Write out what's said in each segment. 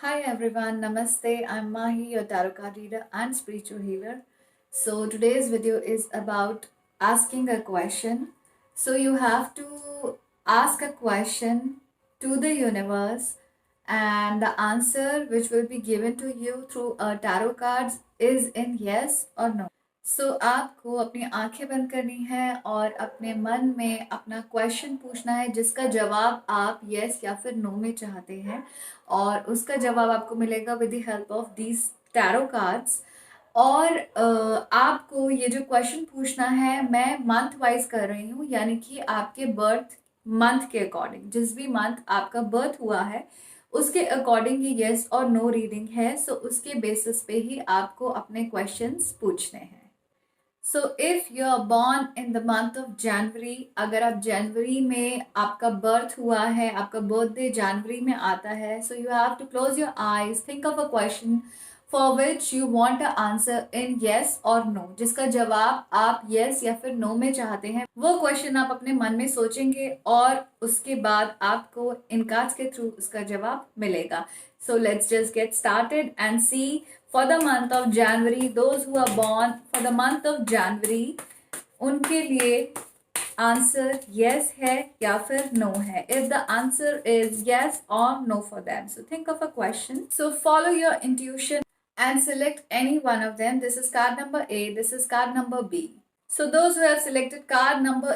Hi everyone, Namaste. I'm Mahi, your tarot card reader and spiritual healer. So today's video is about asking a question. So you have to ask a question to the universe, and the answer which will be given to you through a tarot cards is in yes or no. आपको अपनी आंखें बंद करनी है और अपने मन में अपना क्वेश्चन पूछना है जिसका जवाब आप यस या फिर नो में चाहते हैं, और उसका जवाब आपको मिलेगा with the help of these tarot cards. और आपको ये जो क्वेश्चन पूछना है मैं मंथ वाइज कर रही हूँ, यानी कि आपके बर्थ मंथ के अकॉर्डिंग, जिस भी मंथ आपका बर्थ हुआ है उसके अकॉर्डिंग ये यस और नो रीडिंग है। उसके बेसिस पे ही आपको अपने क्वेश्चंस पूछने हैं। So if you are born in the month of January, अगर आप जनवरी में आपका बर्थ हुआ है, आपका बर्थडे जनवरी में आता है, so you have to close your eyes, think of a question for which you want a answer in yes or no, जिसका जवाब आप येस या फिर नो में चाहते हैं। वो क्वेश्चन आप अपने मन में सोचेंगे और उसके बाद आपको इन कार्ड्स के थ्रू उसका जवाब मिलेगा। So let's just get started and see for the month of January, those who are born for the month of January, उनके लिए आंसर yes है या फिर no है। If the answer is yes or no for them, so think of a question. So follow your intuition and select any one of them. This is card number A, this is card number B. So those who have selected card number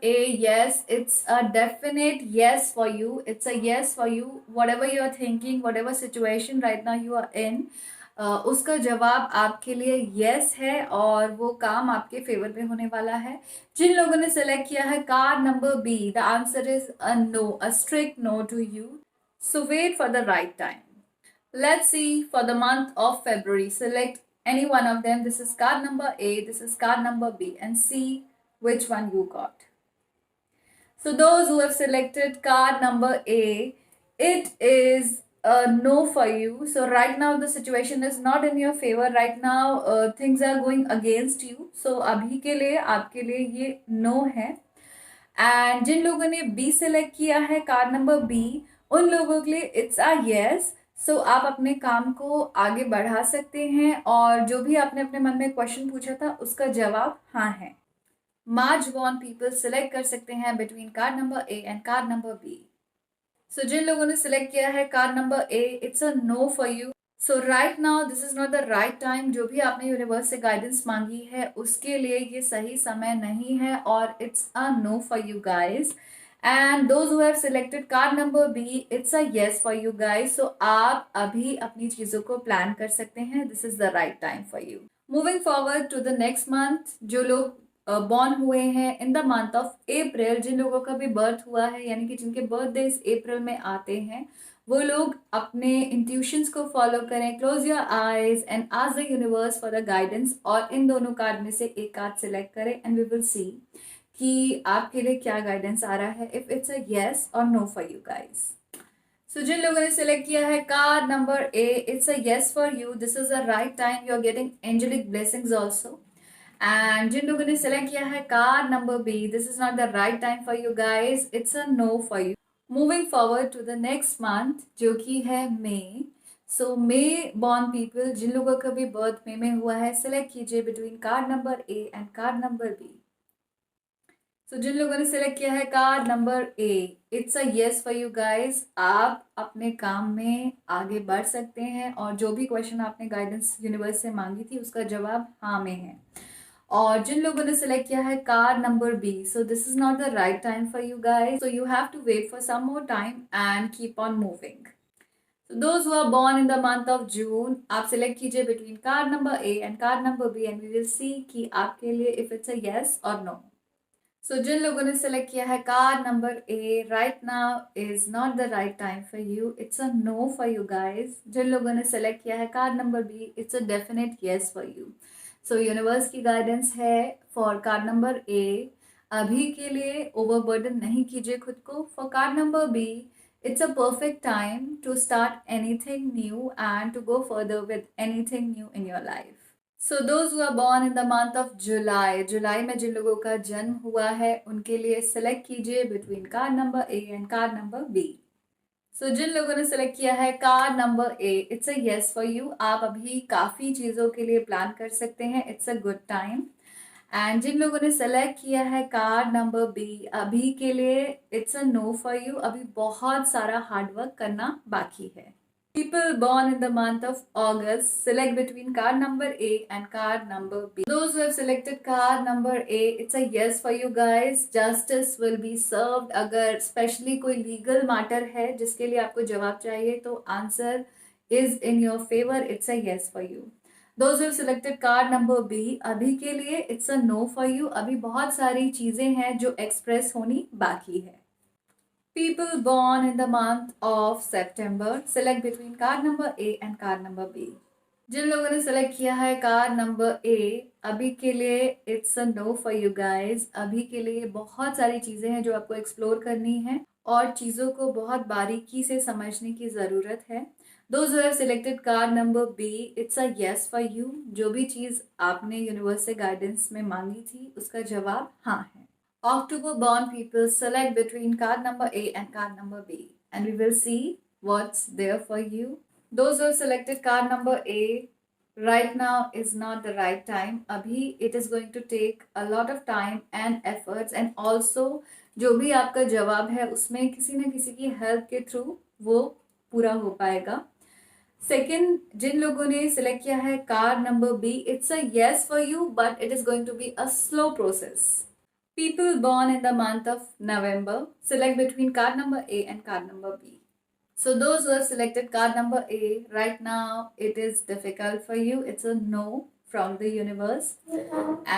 A, yes, it's a definite yes for you. It's a yes for you. Whatever you are thinking, whatever situation right now you are in, उसका जवाब आपके लिए yes है और वो काम आपके favour में होने वाला है। जिन लोगों ने सेलेक्ट किया है card number B, the answer is a no, a strict no to you. So wait for the right time. Let's see for the month of February. Select any one of them. This is card number A, this is card number B, and see which one you got. So those who have selected card number A, it is a no for you. So right now the situation is not in your favor. Right now things are going against you. So abhi ke liye aapke liye ye no hai. And जिन लोगों ने B select किया है card number B, उन लोगों के लिए it's a yes. आप अपने काम को आगे बढ़ा सकते हैं और जो भी आपने अपने मन में क्वेश्चन पूछा था उसका जवाब हाँ है। मार्च बॉर्न पीपल सिलेक्ट कर सकते हैं between card number A and card number B. जिन लोगों ने सिलेक्ट किया है card number A, it's a no for you. Right now this is not the right time. जो भी आपने यूनिवर्स से गाइडेंस मांगी है उसके लिए ये सही समय नहीं है और it's a no for you guys. And those who have selected card number B, it's a yes for you guys. आप अभी अपनी चीजों को प्लान कर सकते हैं। This is the right time for you. Moving forward to the next month, जो लोग बॉर्न हुए हैं in the month of April, जिन लोगों का भी बर्थ हुआ है यानी कि जिनके बर्थडे अप्रैल में आते हैं, वो लोग अपने इंट्यूशंस को फॉलो करें। Close your eyes and ask the universe for the guidance, और इन दोनों कार्ड में से एक कार्ड सिलेक्ट करें एंड वी विल सी कि आपके लिए क्या गाइडेंस आ रहा है, if it's a yes or no for you guys. जिन लोगों ने सिलेक्ट किया है card number A, it's a yes for you. This is the right time, you are getting angelic blessings also. And जिन लोगों ने सेलेक्ट किया है card number B, this is not the right time for you guys, it's a no for you. Moving forward to the next month जो कि है मई। मे born people, जिन लोगों का भी बर्थ मे में हुआ है, सेलेक्ट कीजिए between card number A and card number B. जिन लोगों ने सेलेक्ट किया है card number A, it's a yes for you guys. आप अपने काम में आगे बढ़ सकते हैं और जो भी क्वेश्चन आपने गाइडेंस यूनिवर्स से मांगी थी उसका जवाब हाँ में है। और जिन लोगों ने सिलेक्ट किया है card number B, this is not the right time for you guys, you have to wait for some more time and keep on moving. Those who are born in the month of June, आप select कीजिए between card number A and card number B and we will see कि आपके लिए if it's a yes or no. जिन लोगों ने select किया है card number A, right now is not the right time for you, it's a no for you guys. जिन लोगों ने सेलेक्ट किया है card number B, it's a definite yes for you. Universe की गाइडेंस है for card number A, अभी के लिए ओवरबर्डन नहीं कीजिए खुद को। For card number B, it's a perfect time to start anything new and to go further with anything new in your life. Those who are born in the month of July, जुलाई में जिन लोगों का जन्म हुआ है उनके लिए select कीजिए between card number A and card number B. जिन लोगों ने सेलेक्ट किया है card number A, it's a yes for you. आप अभी काफ़ी चीज़ों के लिए प्लान कर सकते हैं, it's a good time. And जिन लोगों ने सेलेक्ट किया है कार्ड नंबर बी, अभी के लिए it's a no for you. अभी बहुत सारा हार्डवर्क करना बाकी है। People born in the month of August, select between card number A and card number B. Those who have selected card number A, it's a yes for you guys. Justice will be served. अगर specially कोई legal matter है जिसके लिए आपको जवाब चाहिए तो answer is in your favor. It's a yes for you. Those who have selected card number B, अभी के लिए it's a no for you. अभी बहुत सारी चीजें हैं जो एक्सप्रेस होनी बाकी है। People born in the month of September, select between card number A and card number B. जिन लोगों ने सेलेक्ट किया है कार्ड नंबर ए, अभी के लिए it's a no for you guys. अभी के लिए बहुत सारी चीज़ें हैं जो आपको एक्सप्लोर करनी है और चीज़ों को बहुत बारीकी से समझने की ज़रूरत है। Those who have selected card number B, it's a yes for you. जो भी चीज़ आपने यूनिवर्स से गाइडेंस में मांगी थी उसका जवाब हाँ है। October born people, select between card number A and card number B, and we will see what's there for you. Those who have selected card number A, right now is not the right time. Abhi it is going to take a lot of time and efforts, and also जो भी आपका जवाब है उसमें किसी न किसी की हेल्प के थ्रू वो पूरा हो पाएगा। सेकेंड, जिन लोगों ने सिलेक्ट किया है card number B, it's a yes for you but it is going to be a slow process. People born in the month of November, select between card number A and card number B. So those who have selected card number A, right now it is difficult for you. It's a no from the universe.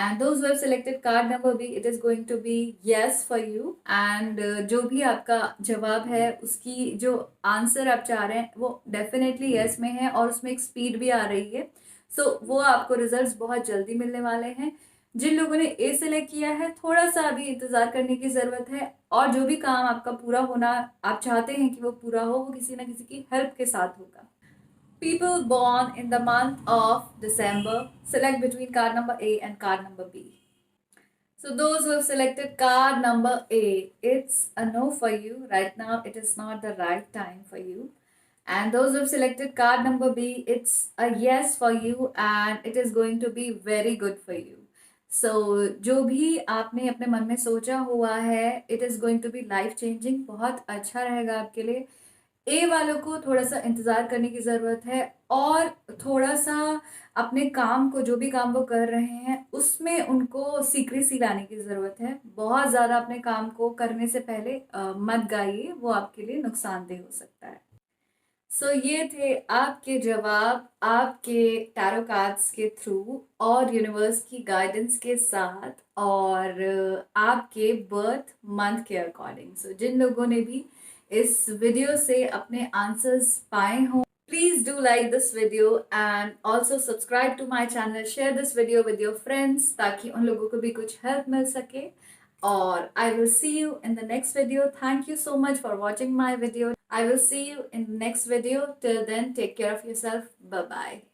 And those who have selected card number B, it is going to be yes for you. And जो भी आपका जवाब है उसकी जो answer आप चाह रहे हैं वो डेफिनेटली yes में है और उसमें एक स्पीड भी आ रही है। So वो आपको रिजल्ट्स बहुत जल्दी मिलने वाले हैं। जिन लोगों ने ए सेलेक्ट किया है थोड़ा सा अभी इंतजार करने की जरूरत है और जो भी काम आपका पूरा होना आप चाहते हैं कि वो पूरा हो वो किसी ना किसी की हेल्प के साथ होगा। People born in the month of December, select between card number A and card number B. So those who have selected card number A, it's a no for you. Right now it is not the right time for you. And those who have selected card number B, it's a yes for you and it is going to be very good for you. जो भी आपने अपने मन में सोचा हुआ है it is going to be life changing, बहुत अच्छा रहेगा आपके लिए। ए वालों को थोड़ा सा इंतज़ार करने की ज़रूरत है और थोड़ा सा अपने काम को, जो भी काम वो कर रहे हैं उसमें उनको सीक्रेसी लाने की ज़रूरत है। बहुत ज़्यादा अपने काम को करने से पहले मत गाइए, वो आपके लिए नुकसानदेह हो सकता है। ये थे आपके जवाब आपके टैरो कार्ड्स के थ्रू और यूनिवर्स की गाइडेंस के साथ और आपके बर्थ मंथ के अकॉर्डिंग। जिन लोगों ने भी इस वीडियो से अपने आंसर्स पाए हों, please do like this video and also subscribe to my channel, share this video with your friends ताकि उन लोगों को भी कुछ हेल्प मिल सके। और I will see you in the next video. Thank you so much for watching my video. I will see you in the next video. Till then, take care of yourself. Bye bye.